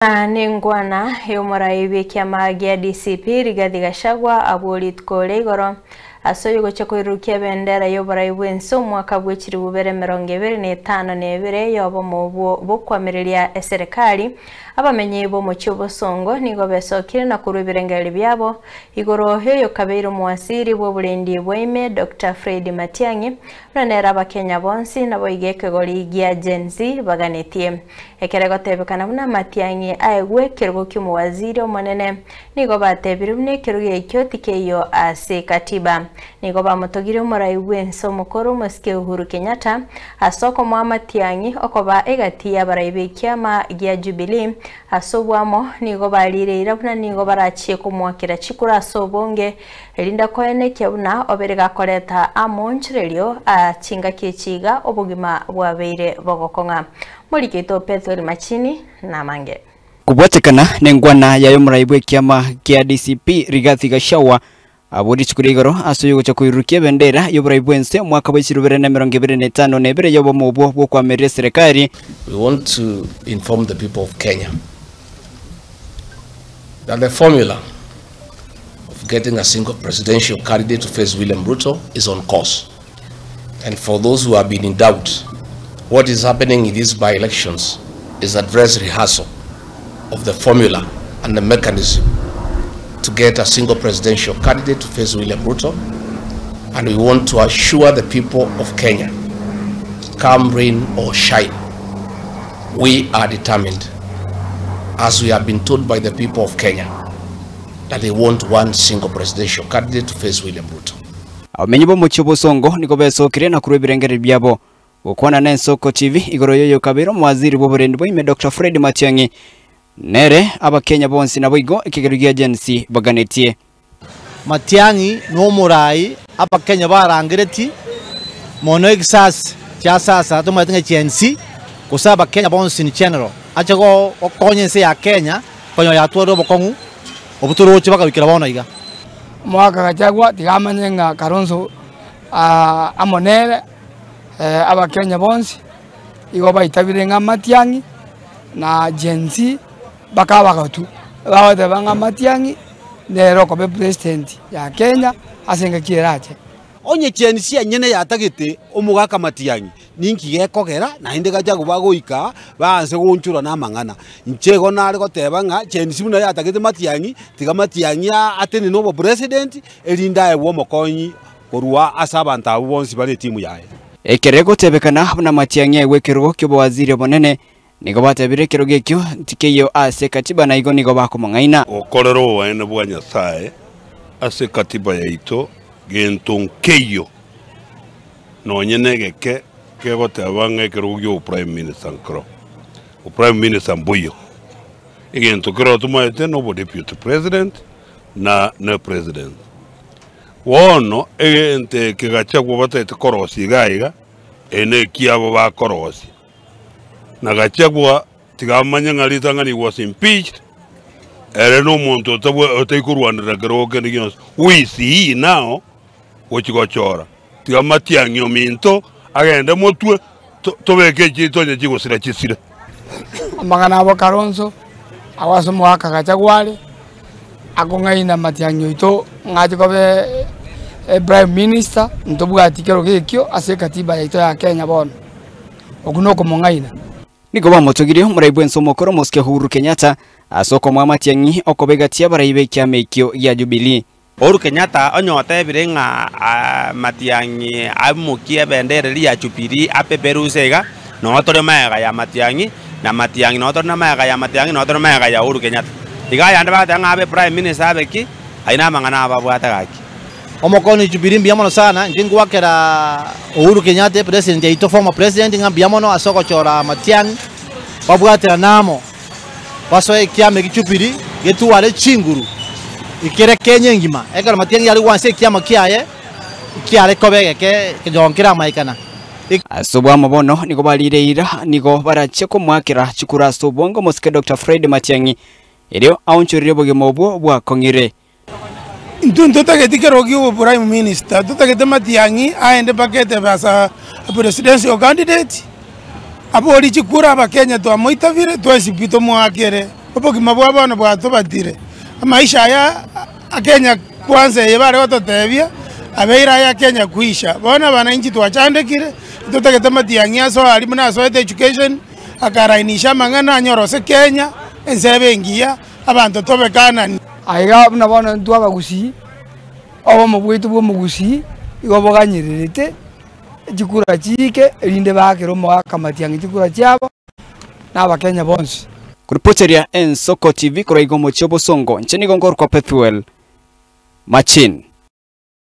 Ningwana y'umurayi kiama gya DCP Rigathi Gachagua abũrit kũrĩa igũrũ asoyo gocha kwirukia bendera y'uburayi bwense umwaka bw'ekiri bubere 2025 yobo mu bukwamirĩria serikali abamenyi bo mu cy'ubusongo nigo besokire na kurubirengeri byabo igũrũ heyo kabiri muwasiri bw'oburendi bw'ime Dr. Fred Matiang'i ranera abakenya bonsi nabo igekegori gya Gen Z baganetie ekerego tebekana buna Matiang'i aegwe kirgo cy'umuwaziri omonene nigo batebire bune kirgo ekyo tikeyo ase katiba nigo bamutogire umurayi bwense omukuru Musike Uhuru Kenyatta asoko mwa Matiang'i okoba egati abarayi kiama gya Jubilee asobwamo nigo balire buna nigo barachiye kumwakira chikura asobonge elinda koene kyabuna oberega koleta amonchirelio achinga kichiga obugima bwabeire bogokonga muri kito Petro Machini na mange kubwatekana nengwana yayo murayi kiama kya DCP Rigathi Gachagua abũrit kũrĩa igũrũ asoyo gocha kwirukia bendera y'uburayi bwense mwaka wa 2025 nebere yobo mu bw'okwamĩrĩria serikali. We want to inform the people of Kenya that the formula of getting a single presidential candidate to face William Ruto is on course. And for those who have been in doubt, what is happening in these by-elections is a dress rehearsal of the formula and the mechanism to get a single presidential candidate to face William Ruto. And we want to assure the people of Kenya, come rain or shine, we are determined, as we have been told by the people of Kenya, that they want one single presidential candidate to face William Ruto. Abamenyi bo mu cy'ubusongo niko besokire na kuri birengeri byabo gukwana na Nsoko TV igoro yoyo kabiro mwaziri bw'oburendi bw'ime Dr. Fred Matiang'i nere abakenya bonsi nabo igo ikigerugia Gen Z baganetie. Matiang'i no murayi abakenya barangireti mono exas kya sasa tumatinga Gen Z kusaba Kenya bonsi in general achago okonyense ya Kenya konyo ya tuoro bokongu obuturuchi bakabikira bona iga mwaka Gachagua tigamanyenga Kalonzo amonere abakenya bonsi igo baitabirenga Matiang'i na Gen Z bakabagatu bawote banga Matiang'i nero kobe president ya Kenya asenga kirache onye Gen Z nyene yatagite omugaka Matiang'i ninki gekogera na inde Gachagua bagoika banse gonchura na mangana nchego nari goteba nga Gen Z buna yatagite Matiang'i tiga Matiang'i atene no president elinda ewo mokonyi korwa asabanta abo bonsi bali timu yae ekerego tebekana buna Matiang'i egwekerwo kyobo waziri bonene nigo batebire kero gekyo tikeyo ase katiba na igo nigo bakomang'aina okorero waene bwa Nyasaye ase katiba yaito gentonkeyo nonyene geke kegoteba ng'ekero gyo prime minister nkro o prime minister mbuyo igento kero tumaete no deputy president na president wono egente kegachagwa batete korosi gaiga ene kiabo ba korosi na Gachagua tigamanya ngalita ngani was impeached ere no muntu otekurwanira keroke nigino we see now wochigochora tigamatiang'i ominto agende motwe tobeke chito nyechigosira chisire amagana abo Kalonzo awaso mwaka Gachagua akong'aina Matiang'i ito ng'achikobe prime minister ntobwati kero gekyo ase katiba yaito ya Kenya bono okuno komong'aina nigo bamutogire umurayi bwense omukuru Musike Uhuru Kenyatta asoko mwa Matiang'i okobegatia barayi kiama ekyo ya Jubilee. Uhuru Kenyatta onyote birenga Matiang'i amukie bendera ya Jubilee apeperusega no tore maega ya Matiang'i na Matiang'i no tore maega ya Matiang'i no tore maega ya Uhuru Kenyatta diga yanda batanga abe prime minister abeki aina mangana ababwata gaki omokoni Jubilee biamono sana njingwa kera Uhuru Kenyatta president ya ito former president ngambiamono asoko chora Matiang'i babwatira namo basoe kiama Jubilee getu wale chinguru ikere Kenya ngima ekara Matiang'i yali wanse kiama kiaye kiale kobege ke jonkira maikana asobwa mabono nigo balireira nigo barache ko mwakira chikura sobongo Musike Dr. Fred Matiang'i elio aunchurire bogemo bwa kongire Tutageti kero prime minister tutageti Matiang'i aende pakete basa presidential candidate abo oli chikura abakenya twamoitavire twesipito mwakere obogima bwa bono bwatobatire maisha ya Kenya kwanza yebare ototebia abeira ya Kenya kuisha bona bananchi twachandekire tutagete Matiang'i aso ali muna so education akarainisha mang'ana anyorose Kenya ensebe ngia abantu tobekana aiga na bona ntwa gusi obo mubwitu bwo mugusi igoboganyirite jikura chike rinde bakero mwaka Matiang'i jikura cyabo n'abakenya bonse kuripoteria Ensoko TV kuraigo mu Chobosongo nchini gongor kwa Pethuel Machin.